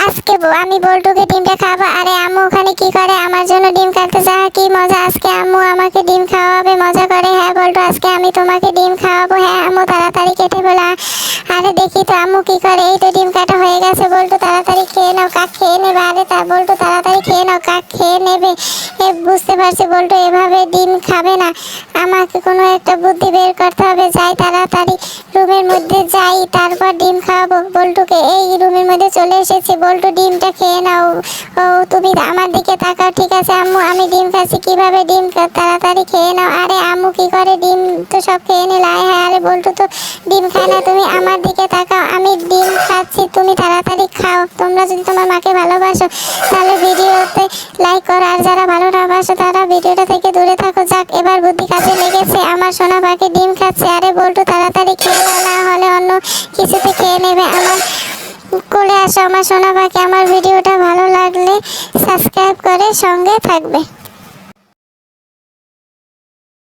আজকে আমি বল্টুকে ডিমটা খাবো। আরে আম্মু ওখানে কি করে? আমার জন্য ডিম কাটতে যা, কি মজা! আজকে আম্মু আমাকে ডিম খাওয়াবে মজা করে। হ্যাঁ বল্টু, আজকে আমি তোমাকে ডিম খাওয়াবো। হ্যাঁ আম্মু, তাড়াতাড়ি কেটে ফেলো। আরে দেখি তো আম্মু কি করে। এই তো ডিম কাটা হয়ে গেছে। বল্টু তাড়াতাড়ি খেয়ে নাও, কাক খেয়ে নেবে। আরে বল্টু তাড়াতাড়ি খেয়ে নাও, কাক খেয়ে নেবে। বুঝতে পারছি বল্টু এভাবে ডিম খাবে না। আমাকে কোনো একটা বুদ্ধি বের করতে হবে। যাই তাড়াতাড়ি রুমের মধ্যে যাই, তারপর ডিম খাওয়াবো বল্টুকে। এই রুমের মধ্যে চলে এসেছি। বল্টু ডিমটা খেয়ে নাও। ও তুমি আমার দিকে তাকাও। ঠিক আছে আম্মু, আমি ডিম খাচ্ছি। কিভাবে ডিম? তাড়াতাড়ি খেয়ে নাও। আরে আম্মু কি করে? ডিম তো সব খেয়ে নিল। হ্যাঁ আরে বল্টু তো ডিম খায় না। তুমি আমার দিকে তাকাও, আমি ডিম খাচ্ছি, তুমি তাড়াতাড়ি খাও। তোমরা যদি তোমার মাকে ভালোবাসো তাহলে ভিডিওতে লাইক করো, আর যারা ভালো না বাসো তারা ভিডিওটা থেকে দূরে থাকো। যাক, এবার বুদ্ধি কাজে লেগেছে। আমার সোনা পাখি ডিম খাচ্ছে। আরে বল্টু তাড়াতাড়ি খেয়ে নাও, না হলে অন্য কিছুতে খেয়ে নেবে। আমার কোলে আসো আমার সোনা পাখি। আমার ভিডিওটা ভালো লাগলে সাবস্ক্রাইব করে সঙ্গে থাকবে।